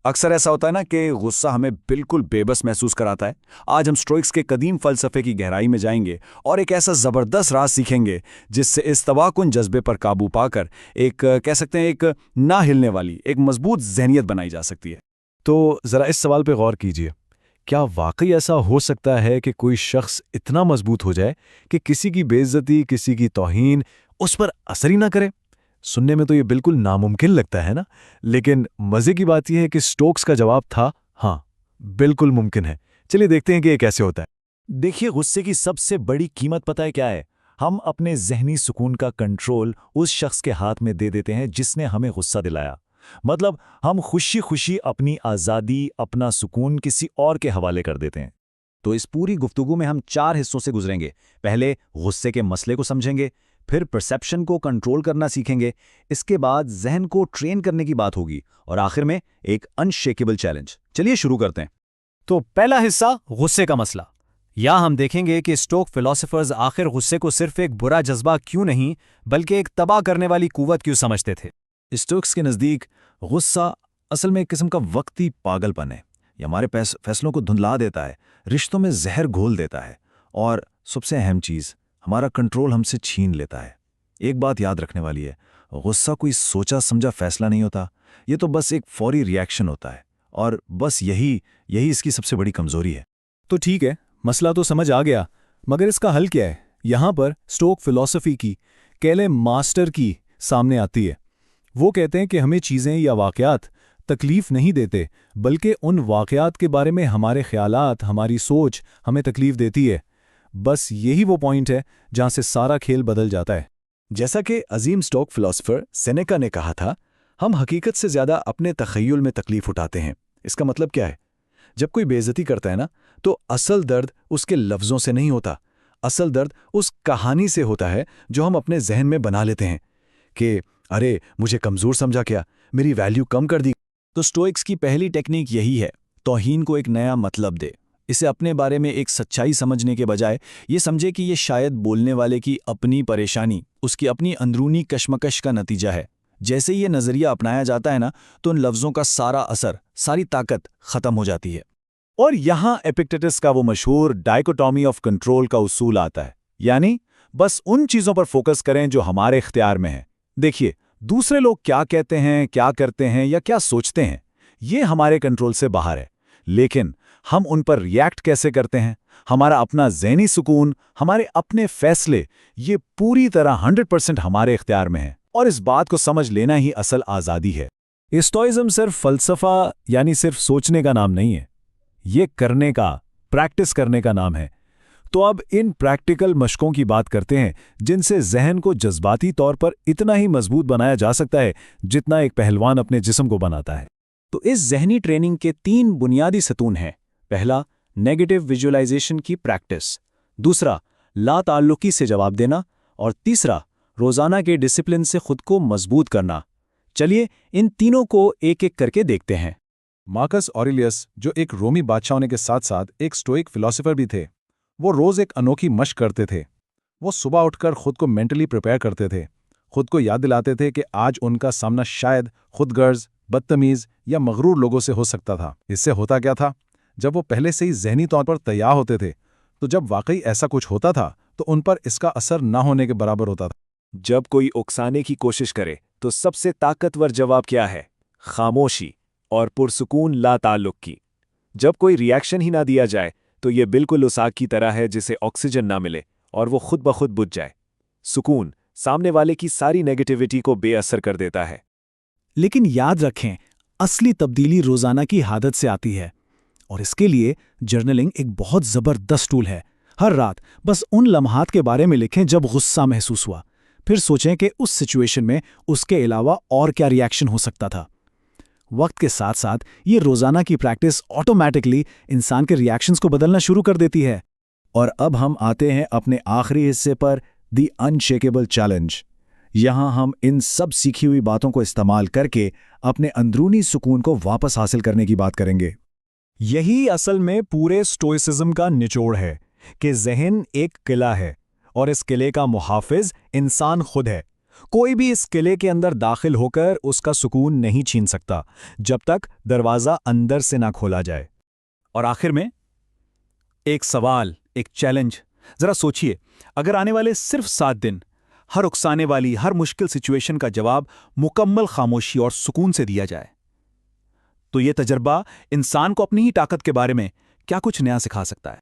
अक्सर ऐसा होता है ना कि गुस्सा हमें बिल्कुल बेबस महसूस कराता है। आज हम स्टोइक्स के कदीम फलसफे की गहराई में जाएंगे और एक ऐसा ज़बरदस्त राज सीखेंगे जिससे इस तबाहकुन जज्बे पर काबू पाकर एक कह सकते हैं एक ना हिलने वाली एक मजबूत जहनियत बनाई जा सकती है। तो ज़रा इस सवाल पे गौर कीजिए। क्या वाकई ऐसा हो सकता है कि कोई शख्स इतना मजबूत हो जाए कि किसी की बेइज्जती, किसी की तौहीन उस पर असर ही ना करे? सुनने में तो ये बिल्कुल नामुमकिन लगता है ना? लेकिन मज़े की बात यह है कि स्टोक्स का जवाब था हाँ, बिल्कुल मुमकिन है। चलिए देखते हैं कि ये कैसे होता है। देखिए, गुस्से की सबसे बड़ी कीमत पता है क्या है? हम अपने ज़हनी सुकून का कंट्रोल उस शख्स के हाथ में दे देते हैं जिसने हमें गुस्सा दिलाया। मतलब हम खुशी-खुशी अपनी आज़ादी, अपना सुकून किसी और के हवाले कर देते हैं। तो इस पूरी गुफ्तगू में हम 4 हिस्सों से गुजरेंगे। पहले गुस्से के मसले को समझेंगे, फिर परसेप्शन को कंट्रोल करना सीखेंगे, इसके बाद जहन को ट्रेन करने की बात होगी और आखिर में एक अनशेकेबल चैलेंज। चलिए शुरू करते हैं। तो पहला हिस्सा गुस्से का मसला। यहाँ हम देखेंगे कि स्टोक फिलोसोफर्स आखिर गुस्से को सिर्फ एक बुरा जज्बा क्यों नहीं बल्कि एक तबाह करने वाली कुव्वत क्यों समझते थे। स्टोक्स के नज़दीक गुस्सा असल में एक किस्म का वक्ती पागलपन है। ये हमारे फैसलों को धुंधला देता है, रिश्तों में जहर घोल देता है और सबसे अहम चीज़, हमारा कंट्रोल हमसे छीन लेता है। एक बात याद रखने वाली है, गुस्सा कोई सोचा समझा फैसला नहीं होता, ये तो बस एक फौरी रिएक्शन होता है और बस यही इसकी सबसे बड़ी कमज़ोरी है। तो ठीक है, मसला तो समझ आ गया, मगर इसका हल क्या है? यहाँ पर स्टोक फिलॉसफी की कैले मास्टर की सामने आती है। वो कहते हैं कि हमें चीज़ें या वाक़यात तकलीफ़ नहीं देते, बल्कि उन वाक़यात के बारे में हमारे ख़यालात, हमारी सोच हमें तकलीफ़ देती है। बस यही वो पॉइंट है जहाँ से सारा खेल बदल जाता है। जैसा कि अजीम स्टोक फिलोसोफर सेनेका ने कहा था, हम हकीकत से ज़्यादा अपने तख़य्युल में तकलीफ़ उठाते हैं। इसका मतलब क्या है? जब कोई बेइज्जती करता है ना, तो असल दर्द उसके लफ्ज़ों से नहीं होता, असल दर्द उस कहानी से होता है जो हम अपने जहन में बना लेते हैं कि अरे मुझे कमज़ोर समझा क्या, मेरी वैल्यू कम कर दी। तो स्टोइक्स की पहली टेक्निक यही है, तौहीन को एक नया मतलब दे। इसे अपने बारे में एक सच्चाई समझने के बजाय ये समझे कि ये शायद बोलने वाले की अपनी परेशानी, उसकी अपनी अंदरूनी कश्मकश का नतीजा है। जैसे ये नज़रिया अपनाया जाता है ना, तो उन लफ्ज़ों का सारा असर, सारी ताकत ख़त्म हो जाती है। और यहाँ एपिक्टेटस का वो मशहूर डाइकोटॉमी ऑफ कंट्रोल का उसूल आता है, यानी बस उन चीज़ों पर फोकस करें जो हमारे इख्तियार में हैं। देखिए, दूसरे लोग क्या कहते हैं, क्या करते हैं या क्या सोचते हैं, ये हमारे कंट्रोल से बाहर है, लेकिन हम उन पर रिएक्ट कैसे करते हैं, हमारा अपना ज़हनी सुकून, हमारे अपने फैसले, ये पूरी तरह 100% हमारे इख्तियार में है। और इस बात को समझ लेना ही असल आज़ादी है। स्टोइज़म सिर्फ फ़लसफ़ा यानी सिर्फ सोचने का नाम नहीं है, ये करने का, प्रैक्टिस करने का नाम है। तो अब इन प्रैक्टिकल मशकों की बात करते हैं जिनसे जहन को जज्बाती तौर पर इतना ही मजबूत बनाया जा सकता है जितना एक पहलवान अपने जिस्म को बनाता है। तो इस जहनी ट्रेनिंग के 3 बुनियादी सतून हैं। पहला, नेगेटिव विजुअलाइजेशन की प्रैक्टिस। दूसरा, लाताल्लुकी से जवाब देना। और तीसरा, रोज़ाना के डिसिप्लिन से खुद को मजबूत करना। चलिए इन तीनों को एक एक करके देखते हैं। मार्कस ऑरेलियस, जो एक रोमी बादशाह होने के साथ साथ एक स्टोइक फिलोसोफर भी थे, वो रोज़ एक अनोखी मशक करते थे। वो सुबह उठकर खुद को मेंटली प्रिपेयर करते थे, खुद को याद दिलाते थे कि आज उनका सामना शायद खुदगर्ज, बदतमीज़ या मगरूर लोगों से हो सकता था। इससे होता क्या था? जब वो पहले से ही ज़हनी तौर पर तैयार होते थे, तो जब वाकई ऐसा कुछ होता था तो उन पर इसका असर ना होने के बराबर होता था। जब कोई उकसाने की कोशिश करे तो सबसे ताकतवर जवाब क्या है? खामोशी और पुरसुकून लाताल्लुक की। जब कोई रिएक्शन ही ना दिया जाए तो ये बिल्कुल उस आग की तरह है जिसे ऑक्सीजन ना मिले और वो खुद ब खुद बुझ जाए। सुकून सामने वाले की सारी नेगेटिविटी को बेअसर कर देता है। लेकिन याद रखें, असली तब्दीली रोज़ाना की आदत से आती है और इसके लिए जर्नलिंग एक बहुत ज़बरदस्त टूल है। हर रात बस उन लम्हात के बारे में लिखें जब गुस्सा महसूस हुआ, फिर सोचें कि उस सिचुएशन में उसके अलावा और क्या रिएक्शन हो सकता था। वक्त के साथ साथ ये रोज़ाना की प्रैक्टिस ऑटोमैटिकली इंसान के रिएक्शंस को बदलना शुरू कर देती है। और अब हम आते हैं अपने आखिरी हिस्से पर, द अनशेकेबल चैलेंज। यहाँ हम इन सब सीखी हुई बातों को इस्तेमाल करके अपने अंदरूनी सुकून को वापस हासिल करने की बात करेंगे। यही असल में पूरे स्टोइसिज्म का निचोड़ है कि ज़हन एक किला है और इस किले का मुहाफिज इंसान खुद है। कोई भी इस किले के अंदर दाखिल होकर उसका सुकून नहीं छीन सकता जब तक दरवाज़ा अंदर से ना खोला जाए। और आखिर में एक सवाल, एक चैलेंज। जरा सोचिए, अगर आने वाले सिर्फ 7 दिन हर उकसाने वाली, हर मुश्किल सिचुएशन का जवाब मुकम्मल खामोशी और सुकून से दिया जाए, तो यह तजर्बा इंसान को अपनी ही ताकत के बारे में क्या कुछ नया सिखा सकता है।